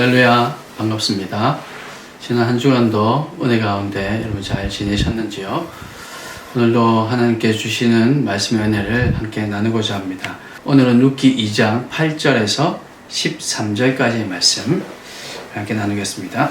할렐루야, 반갑습니다. 지난 한 주간도 은혜 가운데 여러분 잘 지내셨는지요? 오늘도 하나님께 주시는 말씀의 은혜를 함께 나누고자 합니다. 오늘은 룻기 2장 8절에서 13절까지의 말씀 함께 나누겠습니다.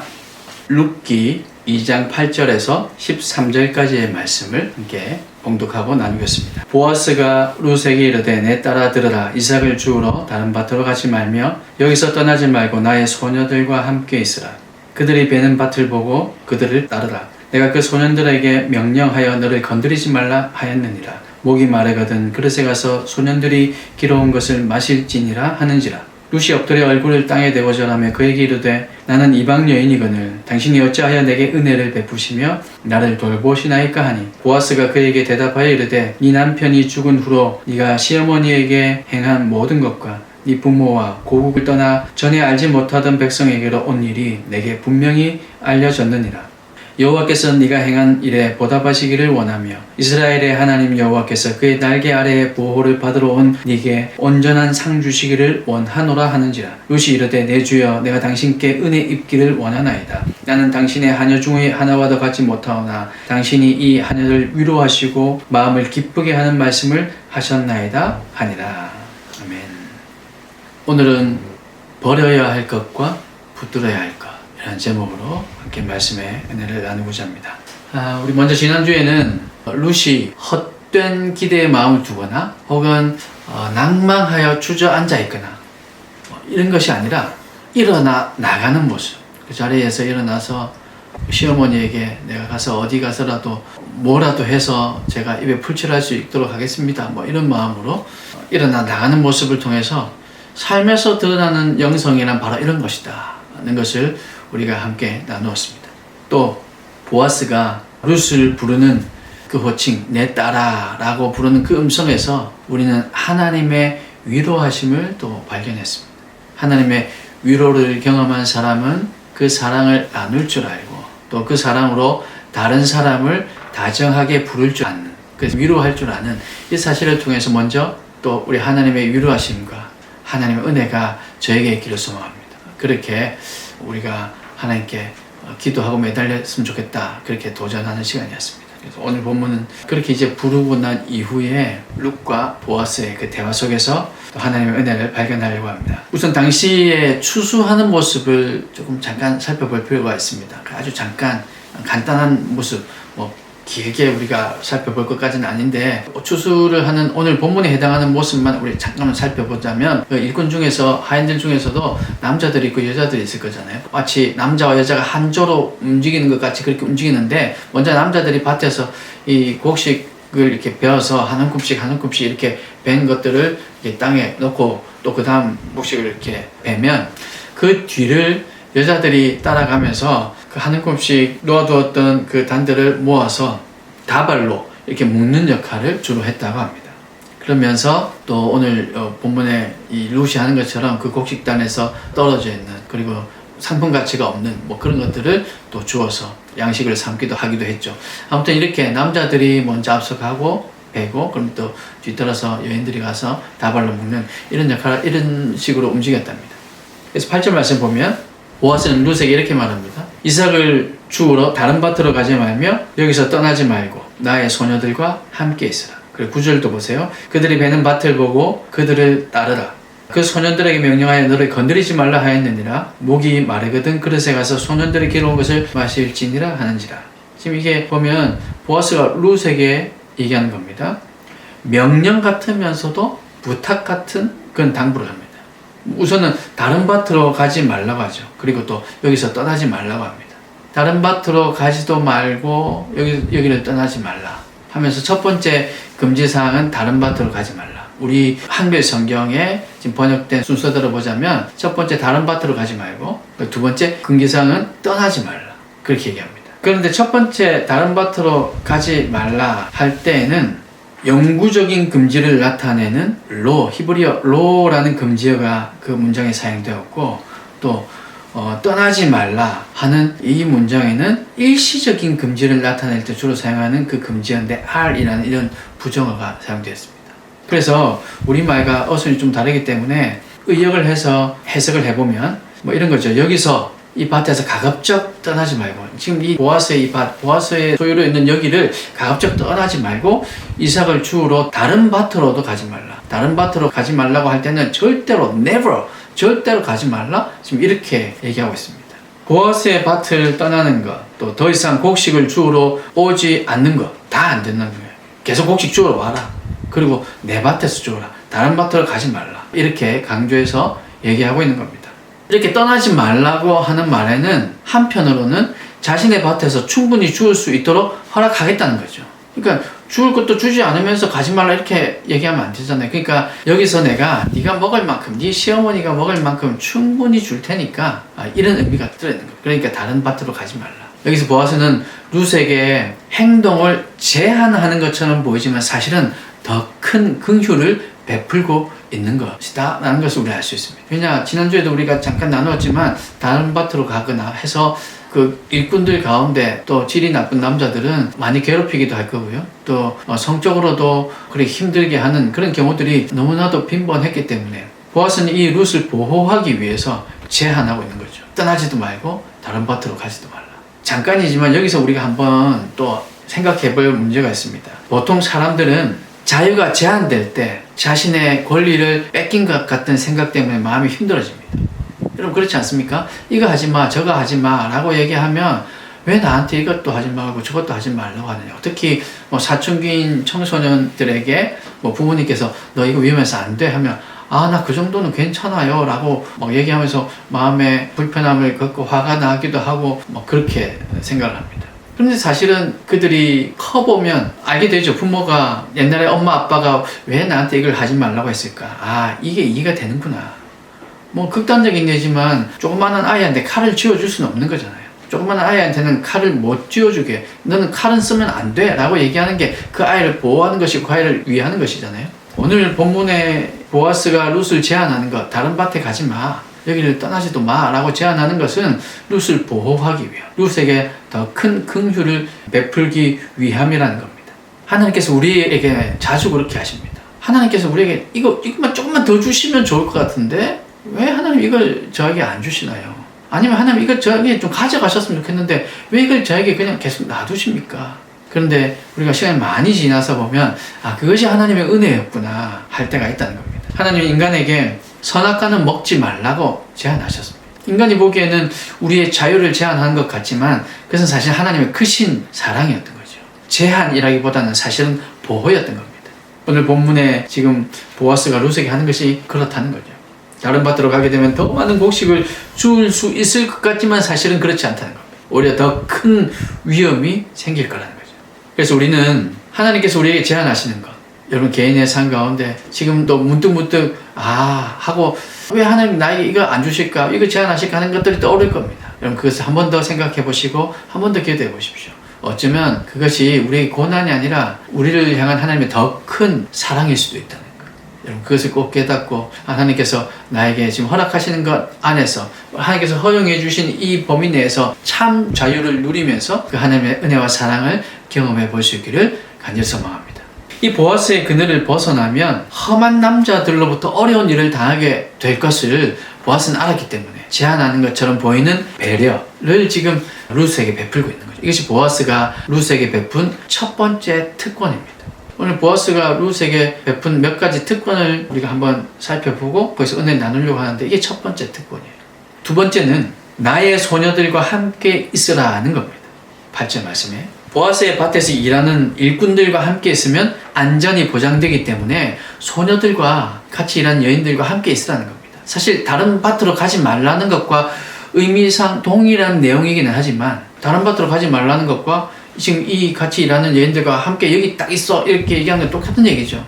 룻기 2장 8절에서 13절까지의 말씀을 함께 봉독하고 나누겠습니다. 보아스가 룻에게 이르되 내 딸아 들으라. 이삭을 주우러 다른 밭으로 가지 말며 여기서 떠나지 말고 나의 소녀들과 함께 있으라. 그들이 베는 밭을 보고 그들을 따르라. 내가 그 소년들에게 명령하여 너를 건드리지 말라 하였느니라. 목이 마르거든 그릇에 가서 소년들이 길어온 것을 마실지니라 하는지라. 룻이 엎드려 얼굴을 땅에 대고 절하며 그에게 이르되 나는 이방 여인이거늘 당신이 어찌하여 내게 은혜를 베푸시며 나를 돌보시나이까 하니 보아스가 그에게 대답하여 이르되 네 남편이 죽은 후로 네가 시어머니에게 행한 모든 것과 네 부모와 고국을 떠나 전에 알지 못하던 백성에게로 온 일이 내게 분명히 알려졌느니라. 여호와께서 네가 행한 일에 보답하시기를 원하며 이스라엘의 하나님 여호와께서 그의 날개 아래에 보호를 받으러 온 네게 온전한 상 주시기를 원하노라 하는지라. 룻이 이르되 내 주여 내가 당신께 은혜 입기를 원하나이다. 나는 당신의 하녀 중의 하나와도 같지 못하오나 당신이 이 하녀를 위로하시고 마음을 기쁘게 하는 말씀을 하셨나이다 하니라. 아멘. 오늘은 버려야 할 것과 붙들어야 할 것, 이런 제목으로 함께 말씀의 은혜를 나누고자 합니다. 우리 먼저 지난주에는 룻이 헛된 기대에 마음을 두거나 혹은 낭망하여 주저앉아 있거나 이런 것이 아니라 일어나 나가는 모습, 그 자리에서 일어나서 시어머니에게 내가 가서 어디 가서라도 뭐라도 해서 제가 입에 풀칠할 수 있도록 하겠습니다, 이런 마음으로 일어나 나가는 모습을 통해서 삶에서 드러나는 영성이란 바로 이런 것이다 하는 것을 우리가 함께 나누었습니다. 또 보아스가 룻을 부르는 그 호칭 내 딸아 라고 부르는 그 음성에서 우리는 하나님의 위로하심을 또 발견했습니다. 하나님의 위로를 경험한 사람은 그 사랑을 나눌 줄 알고 또 그 사랑으로 다른 사람을 다정하게 부를 줄 아는, 그래서 위로할 줄 아는 이 사실을 통해서 먼저 또 우리 하나님의 위로하심과 하나님의 은혜가 저에게 있기를 소망합니다. 그렇게 우리가 하나님께 기도하고 매달렸으면 좋겠다, 그렇게 도전하는 시간이었습니다. 그래서 오늘 본문은 그렇게 이제 부르고 난 이후에 룻과 보아스의 그 대화 속에서 하나님의 은혜를 발견하려고 합니다. 우선 당시에 추수하는 모습을 조금 잠깐 살펴볼 필요가 있습니다. 아주 잠깐 간단한 모습, 길게 우리가 살펴볼 것까지는 아닌데 추수를 하는 오늘 본문에 해당하는 모습만 우리 잠깐만 살펴보자면 일꾼 중에서 하인들 중에서도 남자들이 있고 여자들이 있을 거잖아요. 마치 남자와 여자가 한조로 움직이는 것 같이 그렇게 움직이는데 먼저 남자들이 밭에서 이 곡식을 이렇게 베어서 한 움큼씩 한 움큼씩 이렇게 벤 것들을 이렇게 땅에 놓고 또 그 다음 곡식을 이렇게 베면 그 뒤를 여자들이 따라가면서 그 한 움큼씩 놓아두었던 그 단들을 모아서 다발로 이렇게 묶는 역할을 주로 했다고 합니다. 그러면서 또 오늘 본문에 이 룻이 하는 것처럼 그 곡식단에서 떨어져 있는 그리고 상품 가치가 없는 그런 것들을 또 주어서 양식을 삼기도 하기도 했죠. 아무튼 이렇게 남자들이 먼저 앞서가고 베고 그럼 또 뒤따라서 여인들이 가서 다발로 묶는 이런 역할을 이런 식으로 움직였답니다. 그래서 8절 말씀 보면 보아스는 룻에게 이렇게 말합니다. 이삭을 주우러 다른 밭으로 가지 말며 여기서 떠나지 말고 나의 소녀들과 함께 있으라. 그리고 9절도 보세요. 그들이 베는 밭을 보고 그들을 따르라. 그 소년들에게 명령하여 너를 건드리지 말라 하였느니라. 목이 마르거든 그릇에 가서 소년들이 길어온 것을 마실지니라 하는지라. 지금 이게 보면 보아스가 룻에게 얘기하는 겁니다. 명령 같으면서도 부탁 같은 그런 당부를 합니다. 우선은 다른 밭으로 가지 말라고 하죠. 그리고 또 여기서 떠나지 말라고 합니다. 다른 밭으로 가지도 말고 여기를 떠나지 말라 하면서 첫 번째 금지사항은 다른 밭으로 가지 말라. 우리 한글 성경에 지금 번역된 순서대로 보자면 첫 번째 다른 밭으로 가지 말고 두 번째 금기사항은 떠나지 말라, 그렇게 얘기합니다. 그런데 첫 번째 다른 밭으로 가지 말라 할 때에는 영구적인 금지를 나타내는 히브리어 로라는 금지어가 그 문장에 사용되었고 또 떠나지 말라 하는 이 문장에는 일시적인 금지를 나타낼 때 주로 사용하는 그 금지어인데 R이라는 이런 부정어가 사용되었습니다. 그래서 우리말과 어순이 좀 다르기 때문에 의역을 해서 해석을 해보면 뭐 이런 거죠. 여기서 이 밭에서 가급적 떠나지 말고, 지금 이 보아스의 이 밭, 보아스의 소유로 있는 여기를 가급적 떠나지 말고 이삭을 주우러 다른 밭으로도 가지 말라. 다른 밭으로 가지 말라고 할 때는 절대로 never, 절대로 가지 말라. 지금 이렇게 얘기하고 있습니다. 보아스의 밭을 떠나는 것, 또 더 이상 곡식을 주우러 오지 않는 것, 다 안 된다는 거예요. 계속 곡식 주우러 와라. 그리고 내 밭에서 주우라. 다른 밭으로 가지 말라. 이렇게 강조해서 얘기하고 있는 겁니다. 이렇게 떠나지 말라고 하는 말에는 한편으로는 자신의 밭에서 충분히 주울 수 있도록 허락하겠다는 거죠. 그러니까 주울 것도 주지 않으면서 가지 말라 이렇게 얘기하면 안 되잖아요. 그러니까 여기서 내가 네가 먹을 만큼, 네 시어머니가 먹을 만큼 충분히 줄 테니까, 이런 의미가 들어있는 거예요. 그러니까 다른 밭으로 가지 말라. 여기서 보아스는 룻에게 행동을 제한하는 것처럼 보이지만 사실은 더 큰 긍휼을 베풀고 있는 것이다 라는 것을 우리가 알 수 있습니다. 왜냐, 지난주에도 우리가 잠깐 나누었지만 다른 밭으로 가거나 해서 그 일꾼들 가운데 또 질이 나쁜 남자들은 많이 괴롭히기도 할 거고요. 또 성적으로도 그렇게 힘들게 하는 그런 경우들이 너무나도 빈번했기 때문에 보아스는 이 룻을 보호하기 위해서 제한하고 있는 거죠. 떠나지도 말고 다른 밭으로 가지도 말라. 잠깐이지만 여기서 우리가 한번 또 생각해 볼 문제가 있습니다. 보통 사람들은 자유가 제한될 때 자신의 권리를 뺏긴 것 같은 생각 때문에 마음이 힘들어집니다. 여러분 그렇지 않습니까? 이거 하지 마, 저거 하지 마 라고 얘기하면 왜 나한테 이것도 하지 말고 저것도 하지 말라고 하느냐. 특히 뭐 사춘기인 청소년들에게 뭐 부모님께서 너 이거 위험해서 안 돼 하면 나 그 정도는 괜찮아요 라고 막 얘기하면서 마음에 불편함을 겪고 화가 나기도 하고 뭐 그렇게 생각을 합니다. 그런데 사실은 그들이 커보면 알게 되죠. 부모가 옛날에 엄마 아빠가 왜 나한테 이걸 하지 말라고 했을까. 이게 이해가 되는구나. 뭐 극단적인 예지만 조그마한 아이한테 칼을 쥐어줄 수는 없는 거잖아요. 조그마한 아이한테는 칼을 못 쥐어주게, 너는 칼은 쓰면 안 돼 라고 얘기하는 게 그 아이를 보호하는 것이고 그 아이를 위하는 것이잖아요. 오늘 본문에 보아스가 룻을 제한하는 것, 다른 밭에 가지 마, 여기를 떠나지도 마 라고 제안하는 것은 룻을 보호하기 위함, 룻에게 더 큰 긍휼을 베풀기 위함이라는 겁니다. 하나님께서 우리에게 자주 그렇게 하십니다. 하나님께서 우리에게 이것만 조금만 더 주시면 좋을 것 같은데 왜 하나님 이걸 저에게 안 주시나요? 아니면 하나님 이걸 저에게 좀 가져가셨으면 좋겠는데 왜 이걸 저에게 그냥 계속 놔두십니까? 그런데 우리가 시간이 많이 지나서 보면 그것이 하나님의 은혜였구나 할 때가 있다는 겁니다. 하나님은 인간에게 선악과는 먹지 말라고 제안하셨습니다. 인간이 보기에는 우리의 자유를 제한하는 것 같지만 그것은 사실 하나님의 크신 사랑이었던 거죠. 제한이라기보다는 사실은 보호였던 겁니다. 오늘 본문에 지금 보아스가 룻에게 하는 것이 그렇다는 거죠. 다른 밭으로 가게 되면 더 많은 곡식을 주울 수 있을 것 같지만 사실은 그렇지 않다는 겁니다. 오히려 더 큰 위험이 생길 거라는 거죠. 그래서 우리는 하나님께서 우리에게 제안하시는 것, 여러분 개인의 삶 가운데 지금도 문득문득 하고 왜 하나님 나에게 이거 안 주실까, 이거 제안하실까 하는 것들이 떠오를 겁니다. 여러분 그것을 한 번 더 생각해 보시고 한 번 더 기도해 보십시오. 어쩌면 그것이 우리의 고난이 아니라 우리를 향한 하나님의 더 큰 사랑일 수도 있다는 거예요. 여러분 그것을 꼭 깨닫고 하나님께서 나에게 지금 허락하시는 것 안에서, 하나님께서 허용해 주신 이 범위 내에서 참 자유를 누리면서 그 하나님의 은혜와 사랑을 경험해 볼 수 있기를 간절히 소망합니다. 이 보아스의 그늘을 벗어나면 험한 남자들로부터 어려운 일을 당하게 될 것을 보아스는 알았기 때문에 제안하는 것처럼 보이는 배려를 지금 룻에게 베풀고 있는 거죠. 이것이 보아스가 룻에게 베푼 첫 번째 특권입니다. 오늘 보아스가 룻에게 베푼 몇 가지 특권을 우리가 한번 살펴보고 거기서 은혜를 나누려고 하는데 이게 첫 번째 특권이에요. 두 번째는 나의 소녀들과 함께 있으라는 겁니다. 8절 말씀에 보아스의 밭에서 일하는 일꾼들과 함께 있으면 안전이 보장되기 때문에 소녀들과 같이 일하는 여인들과 함께 있으라는 겁니다. 사실 다른 밭으로 가지 말라는 것과 의미상 동일한 내용이기는 하지만 다른 밭으로 가지 말라는 것과 지금 이 같이 일하는 여인들과 함께 여기 딱 있어 이렇게 얘기하는 건 똑같은 얘기죠.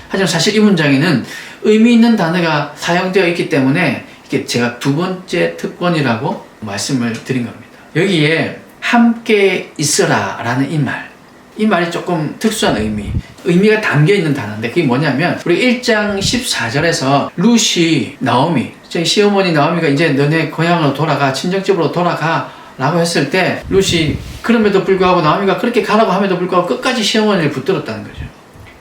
하지만 사실 이 문장에는 의미 있는 단어가 사용되어 있기 때문에 이게 제가 두 번째 특권이라고 말씀을 드린 겁니다. 여기에 함께 있어라 라는 이 말이 조금 특수한 의미가 담겨있는 단어인데 그게 뭐냐면 우리 1장 14절에서 룻이 나오미, 시어머니 나오미가 이제 너네 고향으로 돌아가, 친정집으로 돌아가 라고 했을 때 룻이 그럼에도 불구하고 나오미가 그렇게 가라고 함에도 불구하고 끝까지 시어머니를 붙들었다는 거죠.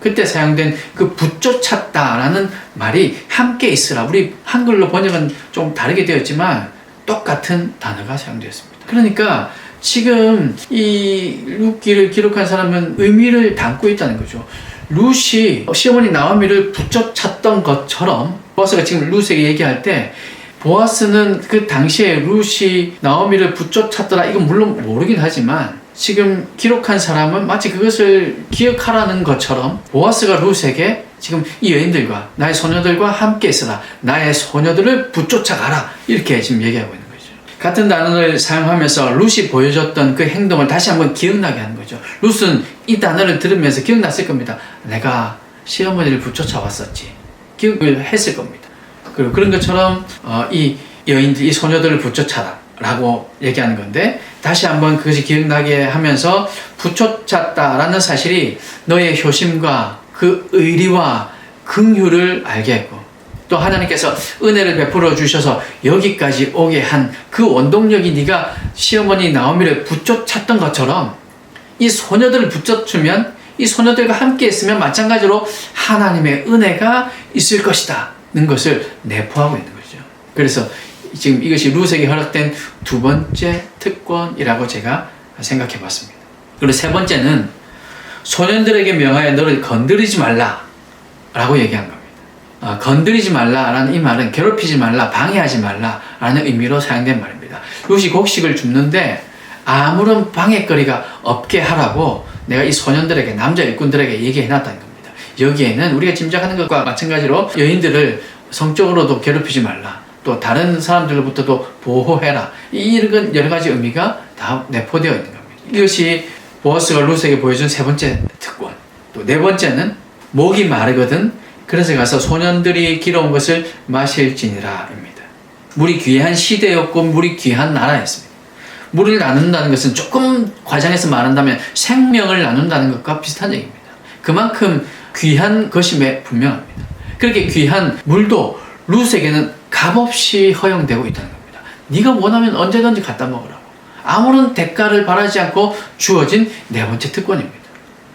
그때 사용된 그 붙쫓았다 라는 말이 함께 있으라, 우리 한글로 번역은 좀 다르게 되었지만 똑같은 단어가 사용되었습니다. 그러니까 지금 이 룻기를 기록한 사람은 의미를 담고 있다는 거죠. 룻이 시어머니 나오미를 붙여찼던 것처럼, 보아스가 지금 룻에게 얘기할 때 보아스는 그 당시에 룻이 나오미를 붙여찼더라, 이건 물론 모르긴 하지만 지금 기록한 사람은 마치 그것을 기억하라는 것처럼 보아스가 룻에게 지금 이 여인들과 나의 소녀들과 함께 있어라, 나의 소녀들을 붙여가라, 이렇게 지금 얘기하고 있는 거죠. 같은 단어를 사용하면서 룻이 보여줬던 그 행동을 다시 한번 기억나게 하는 거죠. 룻은 이 단어를 들으면서 기억났을 겁니다. 내가 시어머니를 붙여왔었지, 기억을 했을 겁니다. 그리고 그런 것처럼 이 여인들, 이 소녀들을 붙여차라 라고 얘기하는 건데, 다시 한번 그것이 기억나게 하면서 붙여찼다라는 사실이 너의 효심과 그 의리와 긍휼을 알게 했고, 또 하나님께서 은혜를 베풀어 주셔서 여기까지 오게 한 그 원동력이 네가 시어머니 나오미를 붙여찼던 것처럼 이 소녀들을 붙여주면, 이 소녀들과 함께 있으면 마찬가지로 하나님의 은혜가 있을 것이다 는 것을 내포하고 있는 거죠. 그래서 지금 이것이 룻에게 허락된 두 번째 특권이라고 제가 생각해 봤습니다. 그리고 세 번째는 소년들에게 명하여 너를 건드리지 말라 라고 얘기한 겁니다. 건드리지 말라라는 이 말은 괴롭히지 말라, 방해하지 말라라는 의미로 사용된 말입니다. 룻이 곡식을 줍는데 아무런 방해거리가 없게 하라고 내가 이 소년들에게, 남자 일꾼들에게 얘기해 놨다는 겁니다. 여기에는 우리가 짐작하는 것과 마찬가지로 여인들을 성적으로도 괴롭히지 말라, 또 다른 사람들로부터도 보호해라, 이런 여러 가지 의미가 다 내포되어 있는 겁니다. 이것이 보아스가 룻에게 보여준 세 번째 특권. 또 네 번째는 목이 마르거든 그래서 가서 소년들이 길어온 것을 마실지니라 입니다. 물이 귀한 시대였고 물이 귀한 나라였습니다. 물을 나눈다는 것은 조금 과장해서 말한다면 생명을 나눈다는 것과 비슷한 얘기입니다. 그만큼 귀한 것임에 분명합니다. 그렇게 귀한 물도 룻에게는 값없이 허용되고 있다는 겁니다. 네가 원하면 언제든지 갖다 먹으라고, 아무런 대가를 바라지 않고 주어진 네 번째 특권입니다.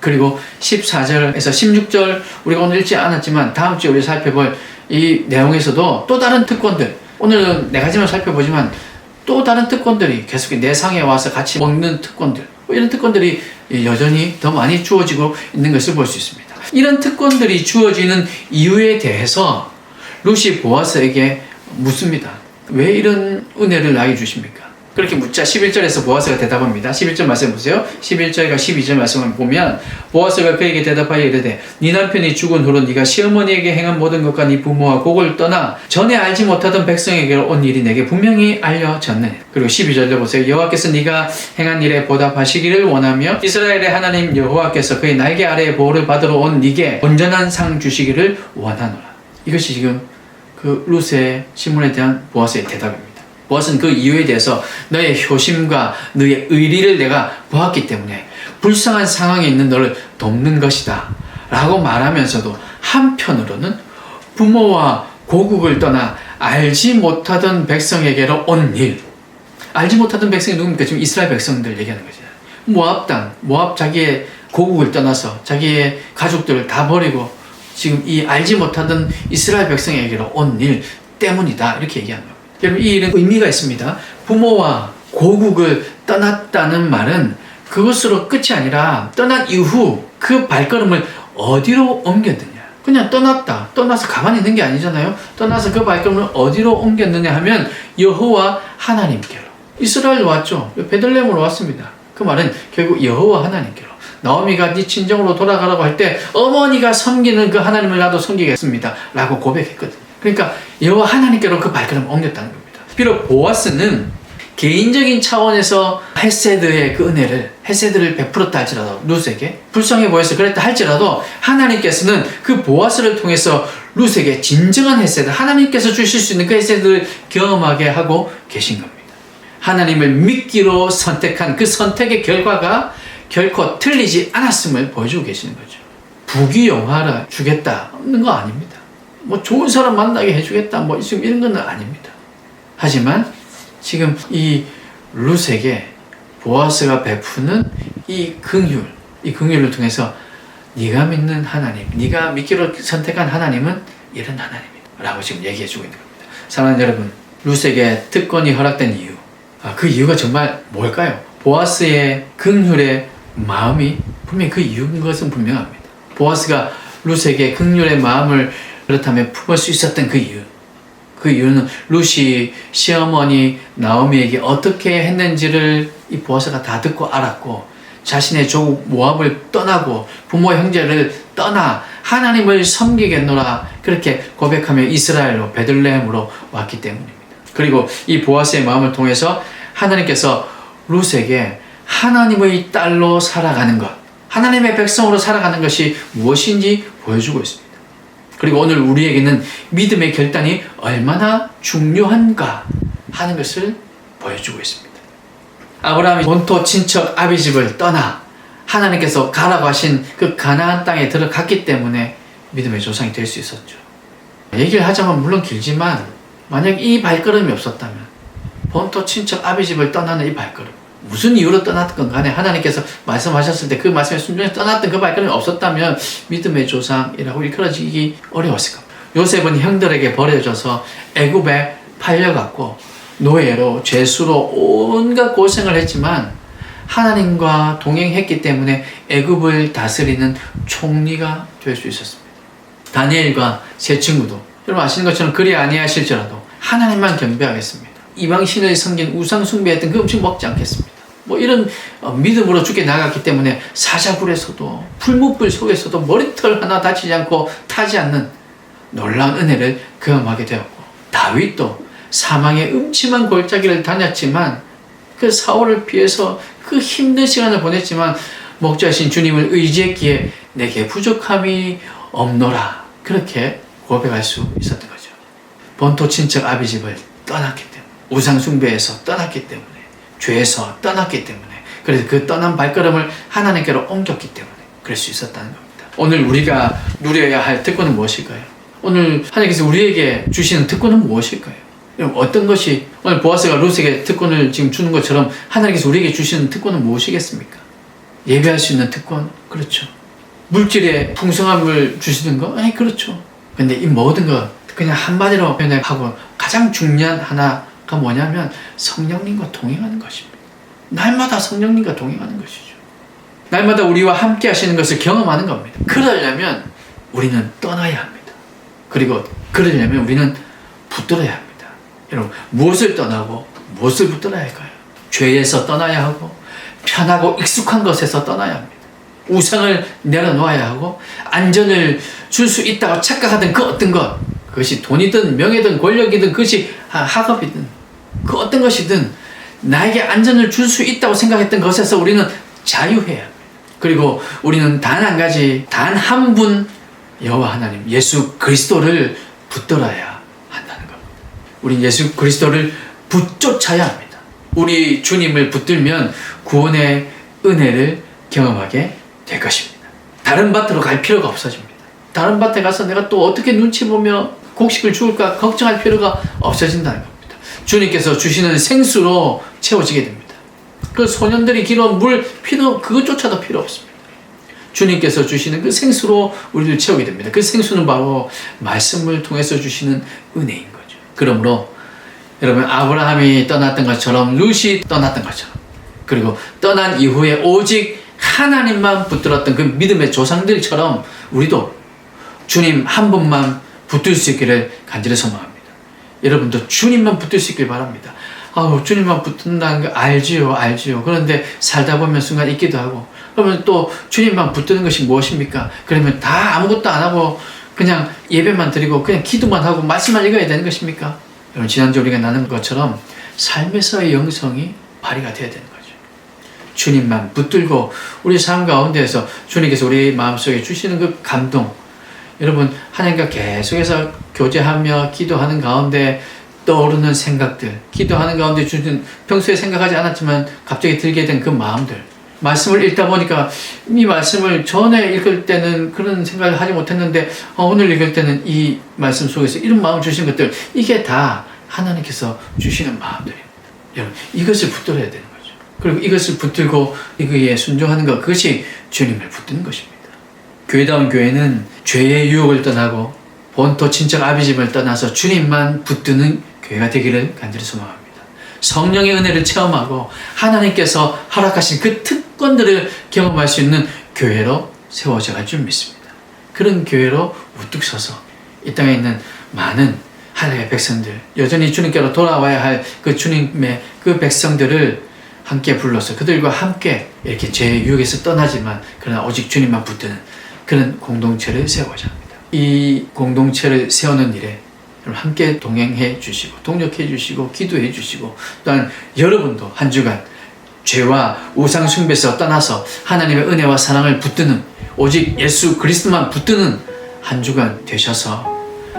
그리고 14절에서 16절 우리가 오늘 읽지 않았지만 다음 주에 우리 살펴볼 이 내용에서도 또 다른 특권들, 오늘은 네 가지만 살펴보지만 또 다른 특권들이 계속 내 상에 와서 같이 먹는 특권들, 이런 특권들이 여전히 더 많이 주어지고 있는 것을 볼 수 있습니다. 이런 특권들이 주어지는 이유에 대해서 룻이 보아스에게 묻습니다. 왜 이런 은혜를 나에게 주십니까? 그렇게 묻자 11절에서 보아스가 대답합니다. 11절 말씀 보세요. 11절과 12절 말씀을 보면 보아스가 그에게 대답하여 이르되 네 남편이 죽은 후로 네가 시어머니에게 행한 모든 것과 네 부모와 곡을 떠나 전에 알지 못하던 백성에게로 온 일이 내게 분명히 알려졌느니라. 그리고 12절도 보세요. 여호와께서 네가 행한 일에 보답하시기를 원하며 이스라엘의 하나님 여호와께서 그의 날개 아래에 보호를 받으러 온 네게 온전한 상 주시기를 원하노라. 이것이 지금 그 룻의 신문에 대한 보아스의 대답입니다. 보아스는 그 이유에 대해서 너의 효심과 너의 의리를 내가 보았기 때문에 불쌍한 상황에 있는 너를 돕는 것이다 라고 말하면서도 한편으로는 부모와 고국을 떠나 알지 못하던 백성에게로 온 일, 알지 못하던 백성이 누굽니까? 지금 이스라엘 백성들 얘기하는 거죠. 모압 땅, 모압 자기의 고국을 떠나서 자기의 가족들을 다 버리고 지금 이 알지 못하던 이스라엘 백성에게로 온 일 때문이다, 이렇게 얘기하는 겁니다. 여러분, 이 일은 의미가 있습니다. 부모와 고국을 떠났다는 말은 그것으로 끝이 아니라 떠난 이후 그 발걸음을 어디로 옮겼느냐. 그냥 떠났다, 떠나서 가만히 있는 게 아니잖아요. 떠나서 그 발걸음을 어디로 옮겼느냐 하면 여호와 하나님께로. 이스라엘로 왔죠. 베들레헴으로 왔습니다. 그 말은 결국 여호와 하나님께로. 나오미가 네 친정으로 돌아가라고 할 때 어머니가 섬기는 그 하나님을 나도 섬기겠습니다 라고 고백했거든요. 그러니까 여호와 하나님께로 그 발걸음을 옮겼다는 겁니다. 비록 보아스는 개인적인 차원에서 헤세드의 그 은혜를, 헤세드를 베풀었다 할지라도 룻에게 불쌍해 보여서 그랬다 할지라도 하나님께서는 그 보아스를 통해서 룻에게 진정한 헤세드, 하나님께서 주실 수 있는 그 헤세드를 경험하게 하고 계신 겁니다. 하나님을 믿기로 선택한 그 선택의 결과가 결코 틀리지 않았음을 보여주고 계시는 거죠. 부귀영화를 주겠다는 거 아닙니다. 뭐 좋은 사람 만나게 해주겠다, 뭐 지금 이런 건 아닙니다. 하지만 지금 이 룻에게 보아스가 베푸는 이 긍휼, 이 긍휼을 통해서 네가 믿는 하나님, 네가 믿기로 선택한 하나님은 이런 하나님이다 라고 지금 얘기해 주고 있는 겁니다. 사랑하는 여러분, 룻에게 특권이 허락된 이유. 그 이유가 정말 뭘까요? 보아스의 긍휼의 마음이 분명히 그 이유인 것은 분명합니다. 보아스가 룻에게 긍휼의 마음을 그렇다면 품을 수 있었던 그 이유. 그 이유는 룻이 시어머니 나오미에게 어떻게 했는지를 이 보아스가 다 듣고 알았고, 자신의 조국 모압을 떠나고 부모 형제를 떠나 하나님을 섬기겠노라 그렇게 고백하며 이스라엘로 베들레헴으로 왔기 때문입니다. 그리고 이 보아스의 마음을 통해서 하나님께서 룻에게 하나님의 딸로 살아가는 것, 하나님의 백성으로 살아가는 것이 무엇인지 보여주고 있습니다. 그리고 오늘 우리에게는 믿음의 결단이 얼마나 중요한가 하는 것을 보여주고 있습니다. 아브라함이 본토 친척 아비집을 떠나 하나님께서 가라고 하신 그 가나안 땅에 들어갔기 때문에 믿음의 조상이 될 수 있었죠. 얘기를 하자면 물론 길지만 만약 이 발걸음이 없었다면, 본토 친척 아비집을 떠나는 이 발걸음, 무슨 이유로 떠났건 간에 하나님께서 말씀하셨을 때 그 말씀에 순종해서 떠났던 그 발걸음이 없었다면 믿음의 조상이라고 일컬어지기 어려웠을 겁니다. 요셉은 형들에게 버려져서 애굽에 팔려갔고 노예로 죄수로 온갖 고생을 했지만 하나님과 동행했기 때문에 애굽을 다스리는 총리가 될 수 있었습니다. 다니엘과 세 친구도 여러분 아시는 것처럼 그리 아니하실지라도 하나님만 경배하겠습니다. 이방신을 섬긴 우상 숭배했던 그 음식 먹지 않겠습니다. 뭐 이런 믿음으로 죽게 나갔기 때문에 사자굴에서도 풀무불 속에서도 머리털 하나 다치지 않고 타지 않는 놀라운 은혜를 경험하게 되었고, 다윗도 사망의 음침한 골짜기를 다녔지만 그 사울을 피해서 그 힘든 시간을 보냈지만 목자신 주님을 의지했기에 내게 부족함이 없노라 그렇게 고백할 수 있었던 거죠. 본토 친척 아비집을 떠났기 때문에, 우상 숭배에서 떠났기 때문에, 죄에서 떠났기 때문에, 그래서 그 떠난 발걸음을 하나님께로 옮겼기 때문에 그럴 수 있었다는 겁니다. 오늘 우리가 누려야 할 특권은 무엇일까요? 오늘 하나님께서 우리에게 주시는 특권은 무엇일까요? 어떤 것이, 오늘 보아스가 룻에게 특권을 지금 주는 것처럼 하나님께서 우리에게 주시는 특권은 무엇이겠습니까? 예배할 수 있는 특권? 그렇죠. 물질의 풍성함을 주시는 거? 아니, 그렇죠. 근데 이 모든 것 그냥 한마디로 표현하고 가장 중요한 하나가 뭐냐면 성령님과 동행하는 것입니다. 날마다 성령님과 동행하는 것이죠. 날마다 우리와 함께 하시는 것을 경험하는 겁니다. 그러려면 우리는 떠나야 합니다. 그리고 그러려면 우리는 붙들어야 합니다. 여러분, 무엇을 떠나고 무엇을 붙들어야 할까요? 죄에서 떠나야 하고 편하고 익숙한 것에서 떠나야 합니다. 우상을 내려놓아야 하고 안전을 줄 수 있다고 착각하던 그 어떤 것, 그것이 돈이든 명예든 권력이든 그것이 학업이든 그 어떤 것이든 나에게 안전을 줄 수 있다고 생각했던 것에서 우리는 자유해야 합니다. 그리고 우리는 단 한 가지, 단 한 분 여호와 하나님 예수 그리스도를 붙들어야 한다는 겁니다. 우린 예수 그리스도를 붙쫓아야 합니다. 우리 주님을 붙들면 구원의 은혜를 경험하게 될 것입니다. 다른 밭으로 갈 필요가 없어집니다. 다른 밭에 가서 내가 또 어떻게 눈치 보며 곡식을 주울까 걱정할 필요가 없어진다는 겁니다. 주님께서 주시는 생수로 채워지게 됩니다. 그 소년들이 길어온 물 필요, 그것조차도 필요 없습니다. 주님께서 주시는 그 생수로 우리를 채우게 됩니다. 그 생수는 바로 말씀을 통해서 주시는 은혜인 거죠. 그러므로 여러분, 아브라함이 떠났던 것처럼, 룻이 떠났던 것처럼, 그리고 떠난 이후에 오직 하나님만 붙들었던 그 믿음의 조상들처럼 우리도 주님 한 분만 붙들 수 있기를 간절히 소망합니다. 여러분도 주님만 붙들 수 있길 바랍니다. 주님만 붙든다는 거 알지요. 그런데 살다 보면 순간 잊기도 하고, 그러면 또 주님만 붙드는 것이 무엇입니까? 그러면 다 아무것도 안 하고 그냥 예배만 드리고 그냥 기도만 하고 말씀만 읽어야 되는 것입니까? 여러분, 지난주 우리가 나눈 것처럼 삶에서의 영성이 발휘가 되어야 되는 거죠. 주님만 붙들고 우리 삶 가운데에서 주님께서 우리 마음속에 주시는 그 감동, 여러분, 하나님과 계속해서 교제하며 기도하는 가운데 떠오르는 생각들, 기도하는 가운데 주신 평소에 생각하지 않았지만 갑자기 들게 된 그 마음들, 말씀을 읽다 보니까 이 말씀을 전에 읽을 때는 그런 생각을 하지 못했는데 오늘 읽을 때는 이 말씀 속에서 이런 마음을 주신 것들, 이게 다 하나님께서 주시는 마음들입니다. 여러분, 이것을 붙들어야 되는 거죠. 그리고 이것을 붙들고 이거에 순종하는 것, 그것이 주님을 붙드는 것입니다. 교회다운 교회는 죄의 유혹을 떠나고 본토 친척 아비집을 떠나서 주님만 붙드는 교회가 되기를 간절히 소망합니다. 성령의 은혜를 체험하고 하나님께서 허락하신 그 특권들을 경험할 수 있는 교회로 세워져 갈 줄 믿습니다. 그런 교회로 우뚝 서서 이 땅에 있는 많은 하나님의 백성들, 여전히 주님께로 돌아와야 할 그 주님의 그 백성들을 함께 불러서 그들과 함께 이렇게 죄의 유혹에서 떠나지만 그러나 오직 주님만 붙드는 그런 공동체를 세우고자 합니다. 이 공동체를 세우는 일에 함께 동행해 주시고 동력해 주시고 기도해 주시고 또한 여러분도 한 주간 죄와 우상 숭배에서 떠나서 하나님의 은혜와 사랑을 붙드는 오직 예수 그리스도만 붙드는 한 주간 되셔서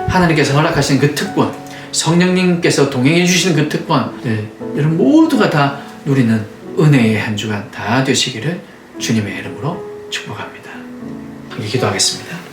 하나님께서 허락하신 그 특권, 성령님께서 동행해 주시는 그 특권을 여러분 모두가 다 누리는 은혜의 한 주간 다 되시기를 주님의 이름으로 축복합니다. 함께 기도하겠습니다.